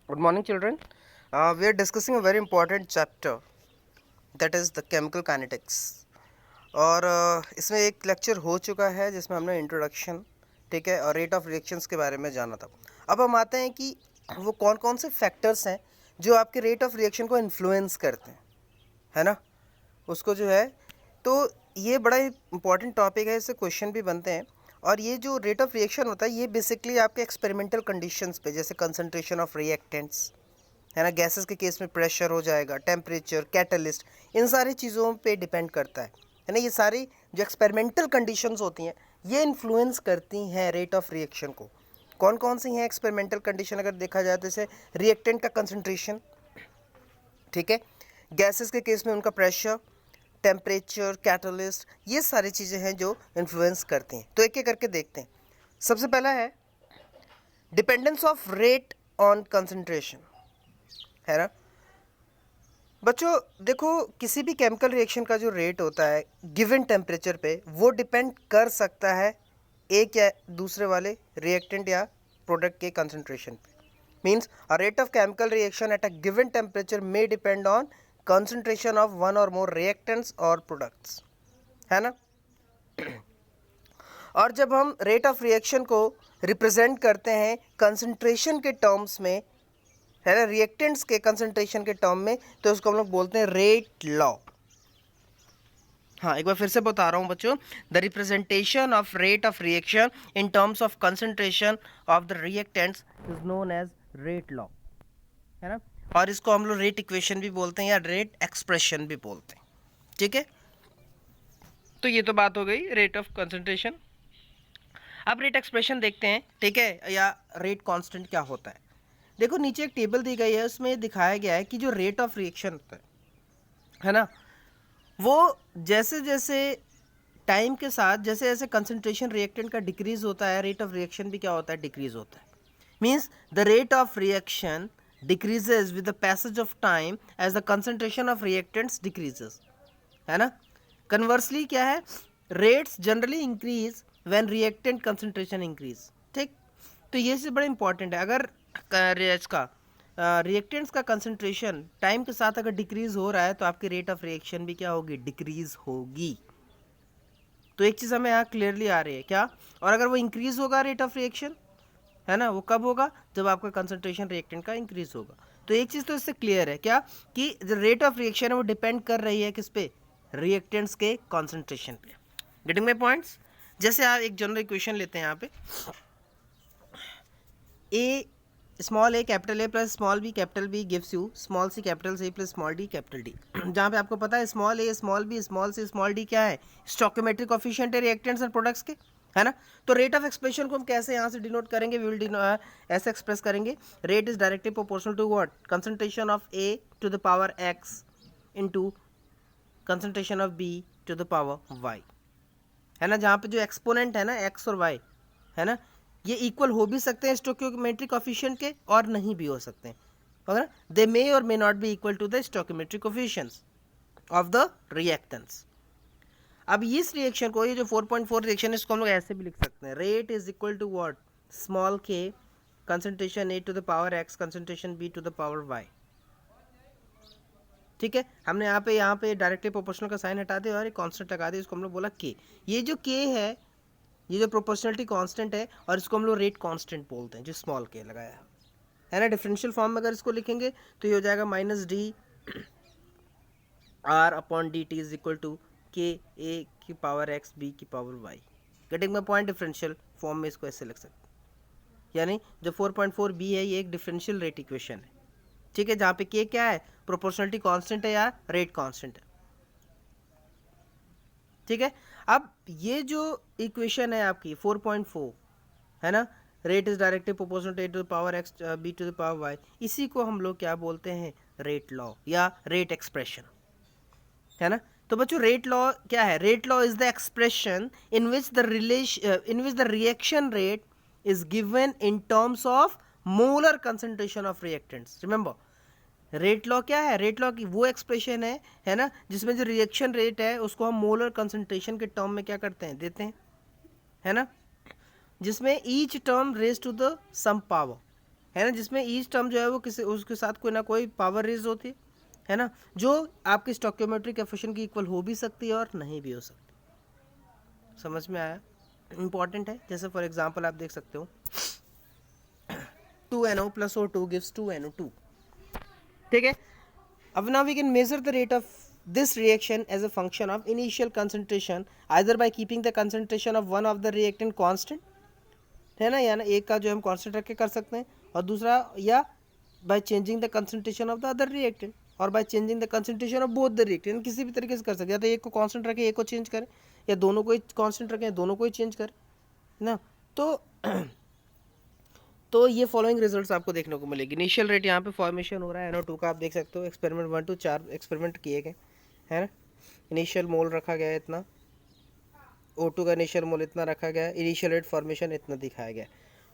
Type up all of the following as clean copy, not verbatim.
Good morning, children. We are discussing a very important chapter, that is the chemical kinetics. और इसमें एक lecture हो चुका है जिसमें हमने इंट्रोडक्शन, ठीक है, और रेट ऑफ रिएक्शंस के बारे में जाना था। अब हम आते हैं कि वो कौन कौन से फैक्टर्स हैं जो आपके रेट ऑफ रिएक्शन को इन्फ्लुएंस करते हैं, है ना, उसको जो है। तो ये बड़ा ही इंपॉर्टेंट टॉपिक है, इससे क्वेश्चन भी बनते हैं। और ये जो रेट ऑफ रिएक्शन होता है ये बेसिकली आपके एक्सपेरिमेंटल कंडीशंस पे, जैसे कंसंट्रेशन ऑफ रिएक्टेंट्स, है ना, गैसेस के केस में प्रेशर हो जाएगा, टेम्परेचर, कैटलिस्ट, इन सारी चीज़ों पे डिपेंड करता है ना। ये सारी जो एक्सपेरिमेंटल कंडीशंस होती हैं ये इन्फ्लुएंस करती हैं रेट ऑफ रिएक्शन को। कौन कौन सी हैं एक्सपेरिमेंटल कंडीशन अगर देखा जाए तो, जैसे रिएक्टेंट का कंसंट्रेशन, ठीक है, गैसेस के केस में उनका प्रेशर, टेम्परेचर, कैटलिस्ट, ये सारी चीज़ें हैं जो इन्फ्लुएंस करती हैं। तो एक एक करके देखते हैं। सबसे पहला है dependence of rate on concentration, है ना। बच्चों देखो, किसी भी केमिकल रिएक्शन का जो रेट होता है गिवन टेम्परेचर पे, वो डिपेंड कर सकता है एक या दूसरे वाले रिएक्टेंट या प्रोडक्ट के कंसंट्रेशन पे। Means a rate of chemical reaction at a given temperature may depend on concentration of one और मोर रिएक्टेंट्स और प्रोडक्ट्स, है ना। और जब हम रेट ऑफ रिएक्शन को रिप्रेजेंट करते हैं कंसंट्रेशन के टर्म्स में, है ना, रिएक्टेंट्स के कंसंट्रेशन के टर्म में, तो उसको हम लोग बोलते हैं रेट लॉ। हाँ, एक बार फिर से बता रहा हूँ बच्चों, the representation of rate of reaction in terms of concentration of the reactants is known as rate law, है ना। और इसको हम लोग रेट इक्वेशन भी बोलते हैं या रेट एक्सप्रेशन भी बोलते हैं, ठीक है। तो ये तो बात हो गई रेट ऑफ कंसंट्रेशन। अब रेट एक्सप्रेशन देखते हैं, ठीक है, या रेट कांस्टेंट क्या होता है। देखो नीचे एक टेबल दी गई है, उसमें दिखाया गया है कि जो रेट ऑफ रिएक्शन होता है ना, वो जैसे जैसे टाइम के साथ जैसे जैसे कंसंट्रेशन रिएक्टेंट का डिक्रीज होता है, रेट ऑफ रिएक्शन भी क्या होता है, डिक्रीज होता है। Means the rate of reaction decreases with the passage of time as the concentration of reactants decreases, है ना। कन्वर्सली क्या है, rates generally increase when reactant concentration increase, ठीक। तो ये चीज़ बड़ा इंपॉर्टेंट है। अगर इसका रिएक्टेंट्स का कंसंट्रेशन टाइम के साथ अगर डिक्रीज हो रहा है तो आपकी रेट ऑफ रिएक्शन भी क्या होगी, डिक्रीज होगी। तो एक चीज़ हमें यहाँ क्लियरली आ रही है क्या, और अगर वो इंक्रीज होगा रेट ऑफ रिएक्शन, है ना, वो कब होगा, जब आपका कंसंट्रेशन रिएक्टेंट का इंक्रीज होगा। तो एक चीज़ तो इससे क्लियर है क्या, कि जो रेट ऑफ रिएक्शन है वो डिपेंड कर रही है किस पे, रिएक्टेंट्स के कॉन्सेंट्रेशन पे। Getting my points. जैसे आप एक जनरल इक्वेशन लेते हैं यहाँ पे, A small A capital A plus small B capital B gives you small C capital C plus small D capital D. जहाँ पे आपको पता है small A small B small C small D क्या है, स्टोइकोमेट्रिक कोएफिशिएंट है reactants and products के, है ना। तो रेट ऑफ एक्सप्रेशन को हम कैसे यहाँ से डिनोट करेंगे, वी विल ऐसे एक्सप्रेस करेंगे, rate is directly proportional to what, concentration of A to the power X into concentration of B to the power Y, है ना। जहाँ पे जो एक्सपोनेंट है ना एक्स और वाई, है ना, ये इक्वल हो भी सकते हैं स्टोइकोमेट्रिक कोएफिशिएंट के और नहीं भी हो सकते हैं, है, दे मे और may not be equal to the stoichiometric coefficients of the reactants. अब इस रिएक्शन को, ये जो 4.4 रिएक्शन है, इसको हम लोग ऐसे भी लिख सकते हैं, rate is equal to what, small K concentration A to the power X concentration B to the power Y, ठीक है। हमने यहाँ पे डायरेक्टली प्रोपोर्शनल का साइन हटा दिया और एक कांस्टेंट लगा दिया, इसको हम लोग बोला के। ये जो के है, ये जो प्रोपोर्शनलिटी कांस्टेंट है, और इसको हम लोग रेट कांस्टेंट बोलते हैं, जो स्मॉल के लगाया है ना। डिफरेंशियल फॉर्म में अगर इसको लिखेंगे तो ये हो जाएगा minus D R upon D T is equal to K A की पावर एक्स बी की power Y. Getting my point, differential form में इसको ऐसे लिख सकते हैं। यानी जो 4.4 बी है ये एक डिफरेंशियल रेट इक्वेशन है, ठीक है, जहाँ पे के क्या है, प्रोपोर्शनलिटी कांस्टेंट है या रेट कांस्टेंट है, ठीक है। अब ये जो इक्वेशन है आपकी 4.4, है ना, rate is directly proportional to A to the power X B to the power Y, इसी को हम लोग क्या बोलते हैं, रेट लॉ या रेट एक्सप्रेशन, है ना। तो बच्चों रेट लॉ क्या है, rate law is the expression in which the reaction rate is given in terms of molar concentration of reactants. Remember, rate law क्या है, रेट लॉ की वो एक्सप्रेशन है ना, जिसमें जो रिएक्शन रेट है उसको हम मोलर कंसंट्रेशन के टर्म में क्या करते हैं, देते हैं, है ना, जिसमें each term raise to the some power, है ना, जिसमें ईच टर्म जो है वो किसी उसके साथ कोई ना कोई पावर रेज होती है ना, जो आपकी स्टोइकियोमेट्रिक कोएफिशिएंट की इक्वल हो भी सकती है और नहीं भी हो सकती। समझ में आया? इंपॉर्टेंट है। जैसे फॉर एग्जांपल आप देख सकते हो 2NO plus O2 gives 2NO2, ठीक है। अब now we can measure the rate of this reaction as a function of initial concentration either by keeping the concentration of one of the reactant constant, है ना, या ना एक का जो हम कांस्टेंट रख के कर सकते हैं, और दूसरा या by changing the concentration of the other reactant और by changing the concentration of both the reactant. किसी भी तरीके से कर सकते हैं, या तो एक को कांस्टेंट रखें एक को चेंज करें, या दोनों को ही कांस्टेंट रखें दोनों को ही चेंज करें ना। तो ये फॉलोइंग रिजल्ट्स आपको देखने को मिलेगी। इनिशियल रेट यहाँ पे फॉर्मेशन हो रहा है NO2 का, आप देख सकते हो। एक्सपेरिमेंट 1 to 4 एक्सपेरिमेंट किए गए, है ना। इनिशियल मोल रखा गया है इतना, O2 का इनिशियल मोल इतना रखा गया है, इनिशियल रेट फॉर्मेशन इतना दिखाया गया।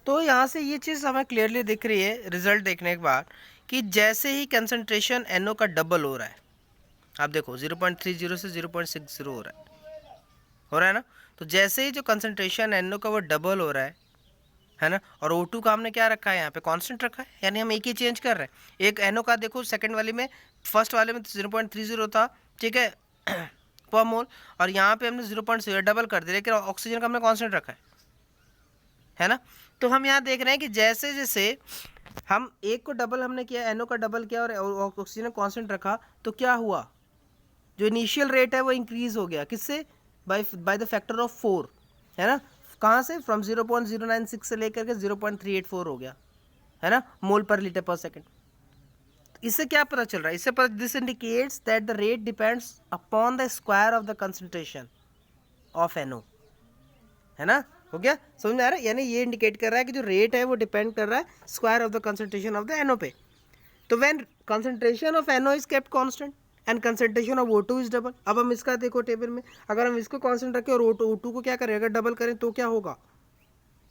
तो यहाँ से ये चीज़ हमें क्लियरली दिख रही है रिजल्ट देखने के बाद कि जैसे ही कंसंट्रेशन NO का डबल हो रहा है, आप देखो 0.30 से 0.60 हो रहा है ना। तो जैसे ही जो कंसंट्रेशन NO का वो डबल हो रहा है ना, और O2 का हमने क्या रखा है यहाँ पे कांस्टेंट रखा है, यानी हम एक ही चेंज कर रहे हैं। एक NO का देखो सेकंड वाले में, फर्स्ट वाले में 0.30 था, ठीक है पर मोल, और यहाँ पे हमने 0.0 डबल कर दिया, लेकिन ऑक्सीजन का हमने कांस्टेंट रखा है ना। तो हम यहाँ देख रहे हैं कि जैसे जैसे हम एक को डबल हमने किया, NO का डबल किया और ऑक्सीजन कांस्टेंट रखा, तो क्या हुआ, जो इनिशियल रेट है वो इंक्रीज हो गया, किससे, बाय द फैक्टर ऑफ 4, है ना। कहाँ से, फ्रॉम 0.096 से लेकर के 0.384 हो गया, है ना, मोल पर लीटर पर सेकेंड। इससे क्या पता चल रहा है, इससे पता, this indicates that the rate depends upon the square of the concentration of NO, है ना। हो गया, समझ में आ रहा है? यानी ये इंडिकेट कर रहा है कि जो रेट है वो डिपेंड कर रहा है square of the concentration of the NO पे। तो when concentration of NO is kept constant and concentration of O2 is double. अब हम इसका देखो टेबल में, अगर हम इसको कांस्टेंट रखें और O2 को क्या करें, अगर डबल करें तो क्या होगा,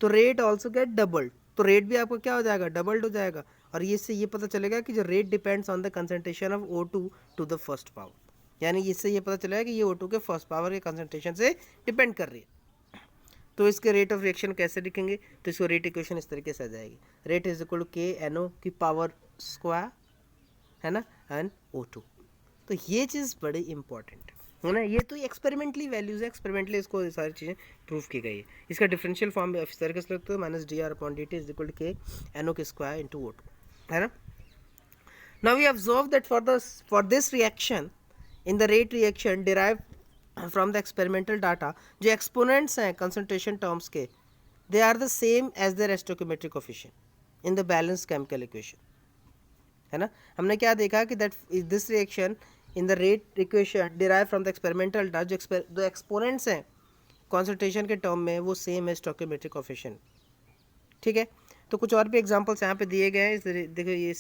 तो रेट ऑल्सो गेट डबल्ड, तो रेट भी आपको क्या हो जाएगा, डबल्ड हो जाएगा। और ये से ये पता चलेगा कि जो rate depends on the concentration of O2 to the first power, यानी इससे ये पता चलेगा कि ये O2 के फर्स्ट पावर के कंसंट्रेशन से डिपेंड कर रही है। तो इसके रेट ऑफ रिएक्शन कैसे लिखेंगे, तो इसको रेट इक्वेशन इस तरीके से आ जाएगी, rate is equal to KNO की पावर स्क्वायर, है ना, एंड O2। तो ये चीज़ बड़ी इंपॉर्टेंट है ना। ये तो एक्सपेरिमेंटली वैल्यूज़ है, एक्सपेरिमेंटली इसको सारी चीज़ें प्रूव की गई है। इसका डिफरेंशियल फॉर्म इस तरीके से लगता है, -dr/dt is equal to KNO के स्क्वायर इंटू O2, है ना। Now we observe that for this reaction in the rate reaction derive from the experimental data, जो एक्सपोनेंट्स हैं कंसंट्रेशन टर्म्स के, they are the same as their stoichiometric coefficient in the balance chemical equation, है ना। हमने क्या देखा कि that this reaction in the rate equation derive from the experimental data, जो एक्सपोनेंट्स हैं कॉन्सेंट्रेशन के टर्म में वो सेम है स्टोइकियोमेट्रिक कोएफिशिएंट, ठीक है। तो कुछ और भी एग्जांपल्स यहाँ पे दिए गए हैं। देखो ये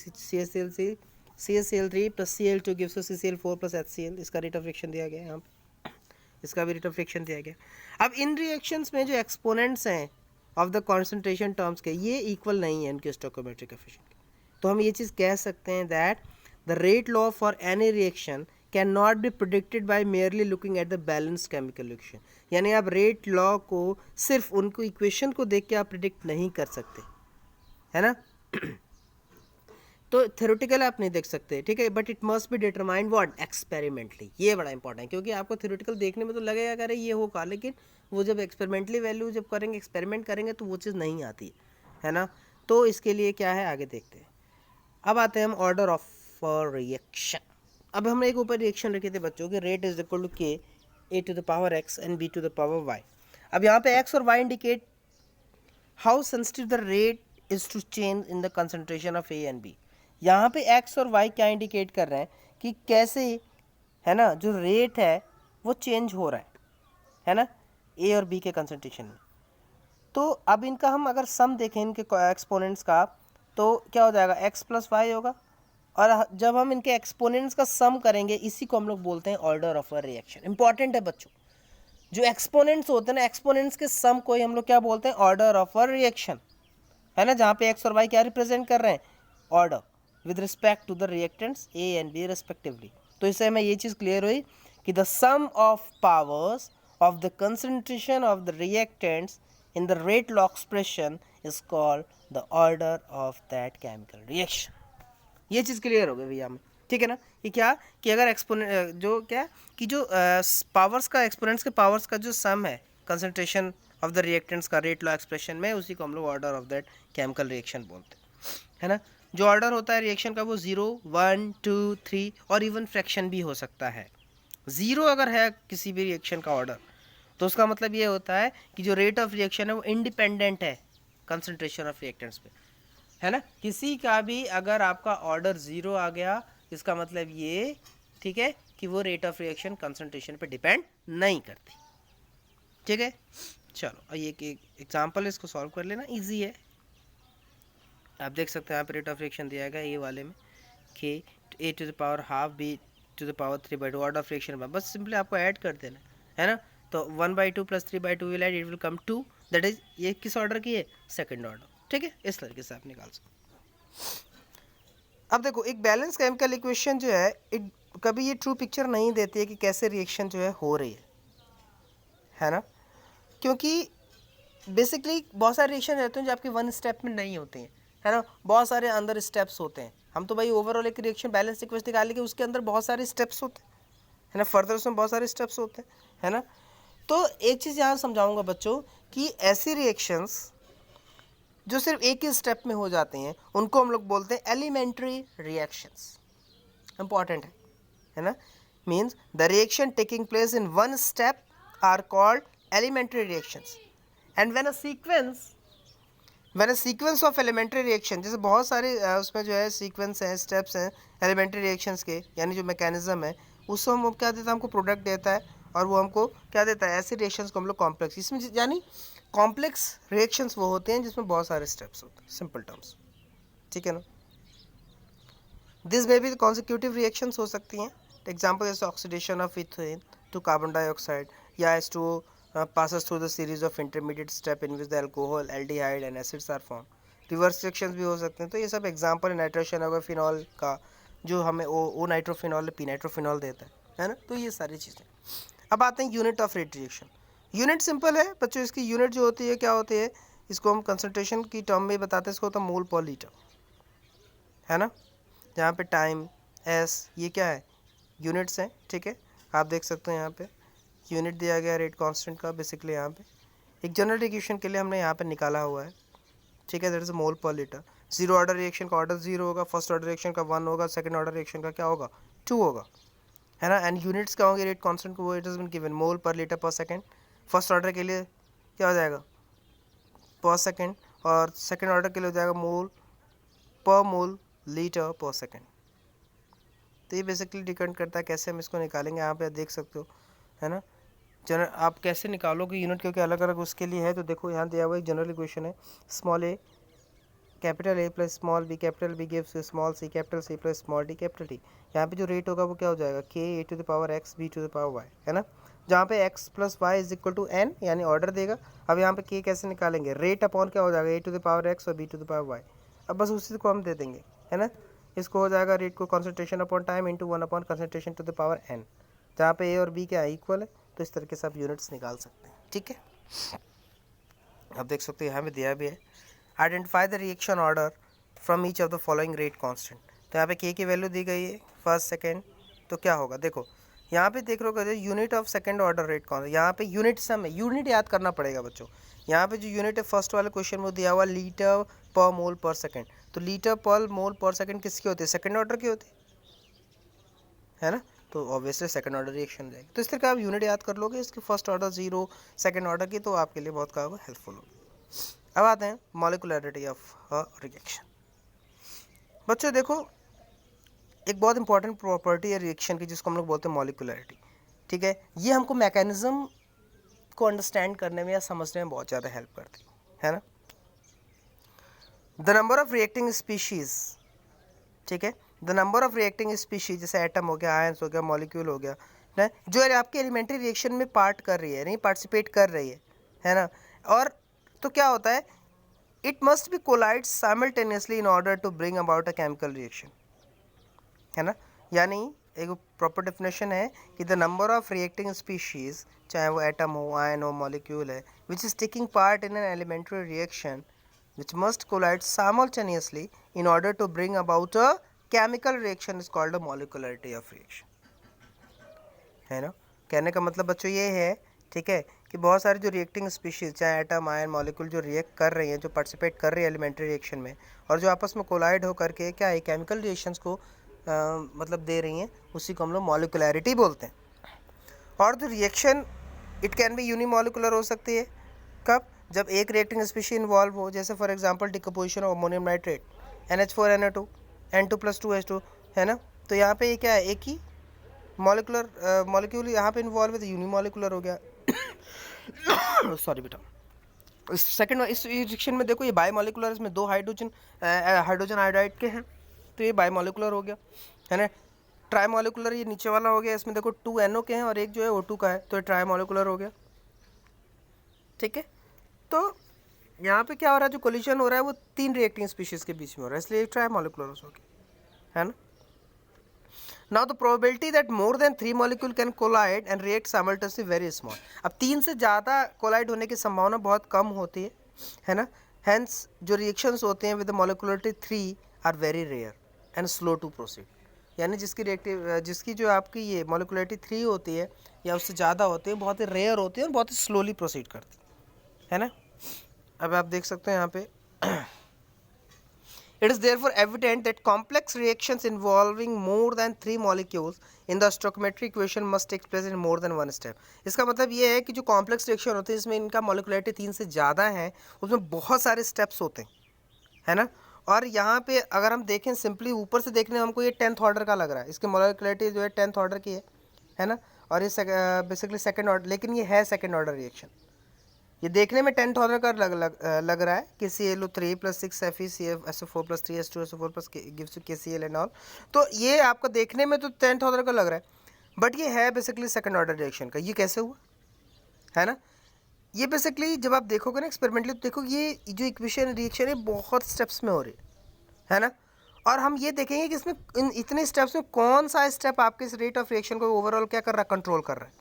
CaCl3 plus Cl2 gives us CCl4 plus HCl, इसका रेट ऑफ रिएक्शन दिया गया है यहाँ पे, इसका भी रेट ऑफ रिएक्शन दिया गया। अब इन रिएक्शंस में जो एक्सपोनेंट्स हैं ऑफ द कॉन्सेंट्रेशन टर्म्स के, ये इक्वल नहीं है इनके स्टोइकियोमेट्रिक कोएफिशिएंट के। तो हम ये चीज़ कह सकते हैं that the rate law for any reaction can not be predicted by merely looking at the balance chemical reaction, यानी आप रेट लॉ को सिर्फ उनको इक्वेशन को देख के आप प्रिडिक्ट नहीं कर सकते, है ना। तो थ्योरेटिकल आप नहीं देख सकते, ठीक है, but it must be determined what, experimentally. ये बड़ा इंपॉर्टेंट है, क्योंकि आपको थ्योरेटिकल देखने में तो लगेगा कि अरे ये होगा, लेकिन वो जब एक्सपेरिमेंटली वैल्यू जब करेंगे, एक्सपेरिमेंट करेंगे, तो वो चीज़ नहीं आती है ना। तो इसके लिए क्या है, आगे देखते हैं। अब आते हैं हम ऑर्डर ऑफ रिएक्शन। अब हमने एक ऊपर रिएक्शन रखे थे बच्चों के, rate is equal to K A to the power X and B to the power Y। अब यहाँ पे X और Y indicate how sensitive the rate is to change in the concentration of A and B। यहाँ पे X और Y क्या indicate कर रहे हैं कि कैसे, है ना, जो रेट है वो चेंज हो रहा है ना, A और B के कंसंट्रेशन में। तो अब इनका हम अगर सम देखें इनके एक्सपोनेंट्स का, तो क्या हो जाएगा, X प्लस Y होगा। और जब हम इनके एक्सपोनेंट्स का सम करेंगे, इसी को हम लोग बोलते हैं order of a reaction. Important है बच्चों, जो एक्सपोनेंट्स होते हैं ना, एक्सपोनेंट्स के सम को ही हम लोग क्या बोलते हैं, ऑर्डर ऑफ अ रिएक्शन, है ना। जहाँ पे X और Y क्या रिप्रेजेंट कर रहे हैं, order with respect to the reactants A and B respectively. तो इससे हमें ये चीज़ क्लियर हुई कि the sum of powers of the concentration of the reactants in the rate law expression is called the order of that chemical reaction. ये चीज़ clear हो गई भैया हमें, ठीक है ना। ये क्या कि अगर एक्सपोनेंट जो क्या कि जो पावर्स का एक्सपोनेंट्स के पावर्स का जो सम है कंसंट्रेशन ऑफ द रिएक्टेंट्स का रेट लॉ एक्सप्रेशन में, उसी को हम लोग order of that chemical reaction बोलते हैं, है ना। जो ऑर्डर होता है रिएक्शन का वो 0, 1, 2, 3 और इवन फ्रैक्शन भी हो सकता है। 0 अगर है किसी भी रिएक्शन का ऑर्डर तो उसका मतलब ये होता है कि जो रेट ऑफ रिएक्शन है वो इंडिपेंडेंट है कंसंट्रेशन ऑफ रिएक्टेंट्स पे, है ना। किसी का भी अगर आपका ऑर्डर 0 आ गया इसका मतलब ये, ठीक है, कि वो रेट ऑफ रिएक्शन कंसंट्रेशन पे डिपेंड नहीं करती, ठीक है। चलो ये एक एग्जांपल है, इसको सॉल्व कर लेना, इजी है। आप देख सकते हैं यहाँ पे रेट ऑफ रिएक्शन दिया गया ए वाले में के a to the power half b to the power 3/2 order of reaction में, बस सिंपली आपको ऐड कर देना है ना। तो 1/2 plus 3/2 will add, it will come 2, that is ये किस ऑर्डर की है, सेकंड ऑर्डर, ठीक है। इस तरीके से आप निकाल सकते। अब देखो एक बैलेंस केमिकल इक्वेशन जो है कभी ये ट्रू पिक्चर नहीं देती है कि कैसे रिएक्शन जो है हो रही है ना, क्योंकि बेसिकली बहुत सारे रिएक्शन रहते हैं जो आपके वन स्टेप में नहीं होते हैं, है ना। बहुत सारे अंदर स्टेप्स होते हैं। हम तो भाई ओवरऑल एक रिएक्शन बैलेंस इक्वेशन निकाल के उसके अंदर बहुत सारे स्टेप्स होते हैं, है ना। फर्दर उसमें बहुत सारे स्टेप्स होते हैं, है ना। तो एक चीज़ यहाँ समझाऊंगा बच्चों कि ऐसी रिएक्शंस जो सिर्फ एक ही स्टेप में हो जाते हैं उनको हम लोग बोलते हैं एलिमेंट्री रिएक्शंस। इंपॉर्टेंट है ना। Means the reaction taking place in one step are called elementary reactions. And when a sequence of elementary reaction, जैसे बहुत सारे उसमें जो है सीक्वेंस हैं, स्टेप्स हैं एलिमेंट्री रिएक्शंस के, यानी जो मैकेनिज्म है उससे हम क्या देता है, हमको प्रोडक्ट देता है और वो हमको क्या देता है, ऐसे रिएक्शंस को हम लोग कॉम्प्लेक्स, इसमें यानी कॉम्प्लेक्स रिएक्शंस वो होते हैं जिसमें बहुत सारे स्टेप्स होते हैं, सिंपल टर्म्स, ठीक है ना। दिस में भी कॉन्सिक्यूटिव रिएक्शंस हो सकती हैं। एग्जाम्पल जैसे oxidation of ethane to carbon dioxide, या H2O passes through the series of intermediate step in which the alcohol, aldehyde and acids are formed। Reverse reactions भी हो सकते हैं। तो ये सब एग्जाम्पल है नाइट्रोशन अगर फिनॉल का, जो हमें ओ नाइट्रोफिनॉल पी नाइट्रोफिनॉल देता है ना। तो ये सारी चीज़ें। अब आते हैं unit of rate reaction. Unit simple है बच्चों, इसकी यूनिट जो होती है क्या होती है, इसको हम कंसनट्रेशन की टर्म में बताते हैं, इसको होता है मोल पर लीटर, है ना। जहाँ पे टाइम एस ये क्या है, यूनिट्स हैं, ठीक है। आप देख सकते हैं यहाँ पे यूनिट दिया गया रेट कांस्टेंट का। बेसिकली यहाँ पे एक जनरल इक्वेशन के लिए हमने यहाँ पे निकाला हुआ है, ठीक है, दैट इज मोल पर लीटर। जीरो ऑर्डर रिएक्शन का ऑर्डर 0 होगा, फर्स्ट ऑर्डर रिएक्शन का 1 होगा, सेकंड ऑर्डर रिएक्शन का क्या होगा 2 होगा, है ना। एंड यूनिट्स क्या होंगे रेट कांस्टेंट को, वो इट इज बीन गिवन मोल पर लीटर पर सेकंड। फर्स्ट ऑर्डर के लिए क्या हो जाएगा पर सेकंड, और सेकंड ऑर्डर के लिए हो जाएगा मोल लीटर पर सेकंड। तो ये बेसिकली डिपेंड करता है कैसे हम इसको निकालेंगे। यहाँ पे देख सकते हो, है ना। जनरल आप कैसे निकालोगे यूनिट, क्योंकि अलग अलग उसके लिए है। तो देखो यहाँ दिया हुआ एक जनरल इक्वेशन है, small A capital A plus small B capital B gives small C capital C plus small D capital T. यहाँ पे जो रेट होगा वो क्या हो जाएगा K A to the power X B to the power Y, है ना। जहाँ पे X plus Y is equal to N, यानी ऑर्डर देगा। अब यहाँ पे के कैसे निकालेंगे, रेट अपॉन क्या हो जाएगा A to the power X और B to the power Y. अब बस उसी को हम दे देंगे, है ना। इसको हो जाएगा रेट को concentration upon time into 1 upon concentration to the power N, जहाँ पे ए और बी क्या इक्वल है। तो इस तरीके से आप यूनिट्स निकाल सकते हैं, ठीक है। आप देख सकते हैं यहाँ पे दिया भी है, identify the reaction order from each of the following rate constant. तो यहाँ पे के की वैल्यू दी गई है फर्स्ट सेकंड, तो क्या होगा देखो यहाँ पे देख रहे हो unit of second order rate constant. यहाँ पे यूनिट सम है, यूनिट याद करना पड़ेगा बच्चों। यहाँ पे जो यूनिट है फर्स्ट वाले क्वेश्चन में दिया हुआ लीटर पर मोल पर सेकंड। तो लीटर पर मोल पर सेकंड किसकी होती है, सेकंड ऑर्डर की होती है ना। तो ऑब्वियसली सेकंड ऑर्डर रिएक्शन जाएगी। तो इस तरह का आप यूनिट याद कर लोगे इसके, फर्स्ट ऑर्डर 0 सेकंड ऑर्डर की, तो आपके लिए बहुत क्या होगा, हेल्पफुल होगी। अब आते हैं मॉलिक्यूलरिटी ऑफ अ रिएक्शन। बच्चों देखो एक बहुत इंपॉर्टेंट प्रॉपर्टी है रिएक्शन की जिसको हम लोग बोलते हैं मॉलिक्यूलरिटी, ठीक है। ये हमको मैकेनिज्म को अंडरस्टैंड करने में या समझने में बहुत ज़्यादा हेल्प करती है ना। The number of reacting species, ठीक है, the number of reacting species जैसे एटम हो गया, आयंस हो गया, मॉलिक्यूल हो गया ना, जो आपके एलिमेंट्री रिएक्शन में पार्ट कर रही है, नहीं पार्टिसिपेट कर रही है ना। और तो क्या होता है, it must be collide simultaneously in order to bring about a chemical reaction, है ना। यानी एक प्रॉपर डेफिनेशन है कि the number of reacting species, चाहे वो एटम हो, आयन हो, मॉलिक्यूल है, which is taking part in an elementary reaction which must collide simultaneously in order to bring about a chemical reaction is called a molecularity of reaction. है ना, कहने का मतलब बच्चों ये है, ठीक है, कि बहुत सारे जो रिएक्टिंग स्पीशीज चाहे एटम आयन मॉलिक्यूल जो रिएक्ट कर रही हैं, जो पार्टिसिपेट कर रही है एलिमेंट्री रिएक्शन में, और जो आपस में कोलाइड हो करके क्या है केमिकल रिएक्शंस को मतलब दे रही हैं, उसी को हम लोग मॉलिकुलैरिटी बोलते हैं. और जो reaction it can be unimolecular हो सकती है. कब? जब एक रिएक्टिंग स्पीशी इन्वॉल्व हो, जैसे for example decomposition of ammonium nitrate NH4NO2 N2+2H2, है ना. तो यहाँ पे ये क्या है, एक ही मॉलिक्यूल यहाँ पे इन्वॉल्व है, तो यूनिमॉलिकुलर हो गया. सॉरी बेटा. इस रिएक्शन में देखो ये बायोमॉलिकुलर, इसमें दो हाइड्रोजन आयोडाइड के हैं, तो ये बायोमॉलिकुलर हो गया, है ना. ट्राईमॉलिकुलर ये नीचे वाला हो गया, इसमें देखो 2 NO के हैं और एक जो है O2 का है, तो ये ट्राईमॉलिकुलर हो गया. ठीक है, तो यहाँ पे क्या हो रहा है, जो कोलिजन हो रहा है वो 3 रिएक्टिंग स्पीशीज के बीच में हो रहा है, इसलिए ट्राईमॉलिकुलर हो गया, है ना. Now the probability that more than 3 molecule can collide and react simultaneously very small. अब 3 से ज़्यादा कोलाइड होने की संभावना बहुत कम होती है ना. Hence जो रिएक्शंस होते हैं with the molecularity 3 are very rare and slow to proceed. यानी जिसकी जो आपकी ये molecularity 3 होती है या उससे ज़्यादा होती है, बहुत ही रेयर होती है और बहुत ही स्लोली प्रोसीड करती है ना. अब आप देख सकते हैं यहाँ पे It is therefore evident that complex reactions involving more than 3 molecules in the stoichiometric equation must take place in more than one step. इसका मतलब ये है कि जो कॉम्प्लेक्स रिएक्शन होते हैं इसमें इनका मॉलिकुलैरिटी 3 से ज़्यादा है, उसमें बहुत सारे स्टेप्स होते हैं, है ना. और यहाँ पे अगर हम देखें सिंपली ऊपर से देखने हमको ये 10th ऑर्डर का लग रहा है, इसकी मॉलिकुलैरिटी जो है 10th ऑर्डर की है ना. और ये बेसिकली सेकेंड ऑर्डर, लेकिन ये है सेकेंड ऑर्डर रिएक्शन. ये देखने में 10th ऑर्डर का लग रहा है कि ClO3 + 6 FeCF SO4 + 3 H2SO4 + gives you KCl and all. तो ये आपको देखने में तो 10th ऑर्डर का लग रहा है, बट ये है बेसिकली सेकंड ऑर्डर रिएक्शन का. ये कैसे हुआ, है ना. ये बेसिकली जब आप देखोगे ना एक्सपेरिमेंटली, तो देखो ये जो इक्वेशन रिएक्शन है बहुत स्टेप्स में हो रही है ना. और हम ये देखेंगे कि इसमें इतने स्टेप्स में कौन सा स्टेप आपके इस रेट ऑफ रिएक्शन को ओवरऑल क्या कर रहा है, कंट्रोल कर रहा है.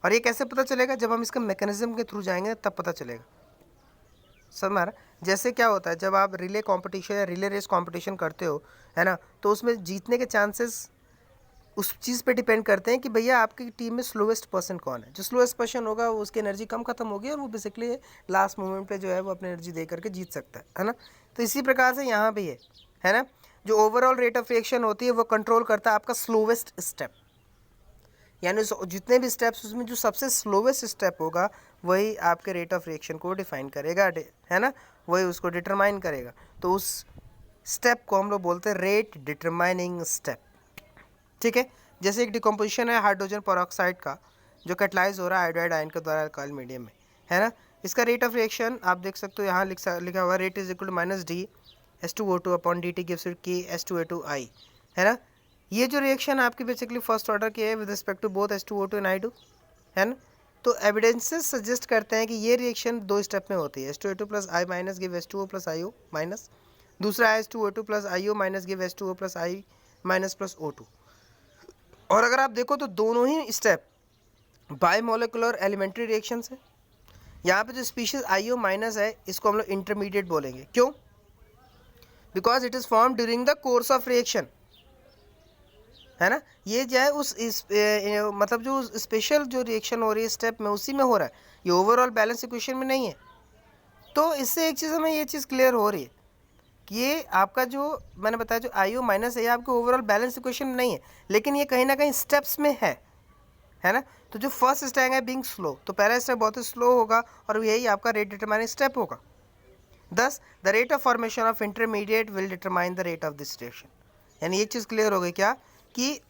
और ये कैसे पता चलेगा, जब हम इसके मैकेनिज्म के थ्रू जाएंगे तब पता चलेगा. समझ आ रहा. जैसे क्या होता है जब आप रिले कंपटीशन या रिले रेस कंपटीशन करते हो, है ना, तो उसमें जीतने के चांसेस उस चीज़ पे डिपेंड करते हैं कि भैया आपकी टीम में स्लोएस्ट पर्सन कौन है. जो स्लोएस्ट पर्सन होगा उसकी एनर्जी कम खत्म होगी और वो बेसिकली लास्ट मोमेंट पे जो है वो अपनी एनर्जी दे करके जीत सकता है ना. तो इसी प्रकार से यहाँ भी है ना, जो ओवरऑल रेट ऑफ रिएक्शन होती है वो कंट्रोल करता है आपका स्लोवेस्ट स्टेप. यानी जितने भी स्टेप्स उसमें जो सबसे स्लोवेस्ट स्टेप होगा वही आपके रेट ऑफ रिएक्शन को डिफाइन करेगा, है ना, वही उसको डिटरमाइन करेगा. तो उस स्टेप को हम लोग बोलते हैं रेट डिटरमाइनिंग स्टेप. ठीक है, जैसे एक डिकम्पोजिशन है हाइड्रोजन पेरोक्साइड का जो कैटलाइज हो रहा है आयोडाइड आयन के द्वारा अल्काइल मीडियम में, है ना. इसका रेट ऑफ रिएक्शन आप देख सकते हो, यहाँ लिखा हुआ rate is equal to -d H2O2 upon dt gives you K H2A2I, है ना. ये जो रिएक्शन आपकी बेसिकली फर्स्ट ऑर्डर की है with respect to both H2O2 and I2, है ना. तो एविडेंसेस सजेस्ट करते हैं कि ये रिएक्शन 2 स्टेप में होती है. H2O2 + I minus give H2O + IO minus, दूसरा H2O2 + IO minus give H2O + I minus + O2. और अगर आप देखो तो दोनों ही स्टेप बायोमोलिकुलर एलिमेंट्री रिएक्शंस है. यहाँ पे जो स्पीशीज IO माइनस है इसको हम लोग इंटरमीडिएट बोलेंगे. क्यों? Because it is form during the course of reaction, है ना. ये जो है मतलब जो स्पेशल जो रिएक्शन हो रही है स्टेप में उसी में हो रहा है, ये ओवरऑल बैलेंस इक्वेशन में नहीं है. तो इससे एक चीज़ हमें ये चीज़ क्लियर हो रही है कि ये आपका जो मैंने बताया जो IO माइनस है ये आपके ओवरऑल बैलेंस इक्वेशन में नहीं है, लेकिन ये कहीं ना कहीं स्टेप्स में है ना. तो जो फर्स्ट स्टेप है बीइंग स्लो, तो पहला स्टेप बहुत ही स्लो होगा और यही आपका रेट डिटरमाइनिंग स्टेप होगा. दस the rate of formation of intermediate will determine the rate of this reaction. यानी एक चीज़ क्लियर हो गई क्या कि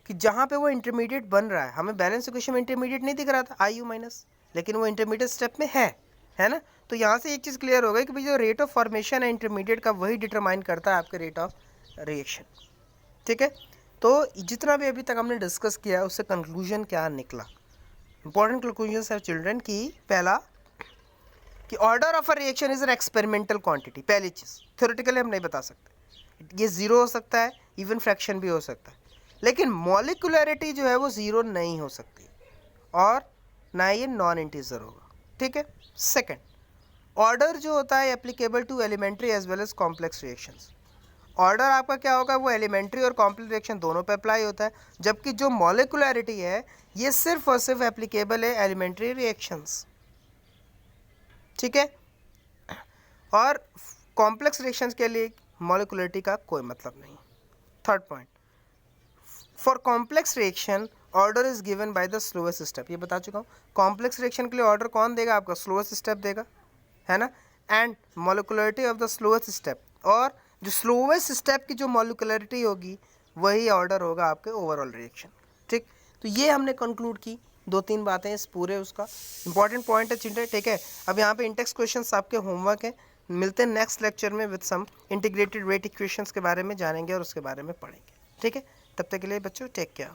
जहाँ पे वो इंटरमीडिएट बन रहा है, हमें बैलेंस इक्वेशन में इंटरमीडिएट नहीं दिख रहा था IU माइनस, लेकिन वो इंटरमीडिएट स्टेप में है ना. तो यहाँ से एक चीज़ क्लियर हो गई कि भाई जो रेट ऑफ फॉर्मेशन है इंटरमीडिएट का वही डिटरमाइन करता है आपके रेट ऑफ रिएक्शन. ठीक है, तो जितना भी अभी तक हमने डिस्कस किया उससे कंक्लूजन क्या निकला, इंपॉर्टेंट कंक्लूजन है चिल्ड्रन की. पहला कि order of a reaction is an experimental quantity. पहली चीज़ थ्योरेटिकली हम नहीं बता सकते, ये ज़ीरो हो सकता है, इवन फ्रैक्शन भी हो सकता है, लेकिन मॉलिकुलैरिटी जो है वो ज़ीरो नहीं हो सकती और ना ये नॉन इंटीजर होगा. ठीक है. सेकंड, ऑर्डर जो होता है applicable to elementary as well as complex reactions. Order आपका क्या होगा, वो एलिमेंट्री और कॉम्प्लेक्स रिएक्शन दोनों पे अप्लाई होता है, जबकि जो मॉलिकुलैरिटी है ये सिर्फ और सिर्फ एप्लीकेबल है एलिमेंट्री रिएक्शंस, ठीक है। और कॉम्प्लेक्स रिएक्शंस के लिए मॉलिकुलैरिटी का कोई मतलब नहीं। Third point, for complex reaction order is given by the slowest step. ये बता चुका हूँ, कॉम्प्लेक्स रिएक्शन के लिए ऑर्डर कौन देगा, आपका स्लोएस्ट स्टेप देगा, है ना। And molecularity of the slowest step, और जो स्लोएस्ट स्टेप की जो मॉलिकुलैरिटी होगी वही ऑर्डर होगा आपके ओवरऑल रिएक्शन, ठीक। तो ये हमने कंक्लूड की 2-3 बातें इस पूरे उसका इंपॉर्टेंट पॉइंट है चिंटे, ठीक है। अब यहाँ पे इंटेक्स क्वेश्चंस आपके होमवर्क है, मिलते हैं नेक्स्ट लेक्चर में with some integrated rate equations के बारे में जानेंगे और उसके बारे में पढ़ेंगे, ठीक है। तब तक के लिए बच्चों टेक केयर।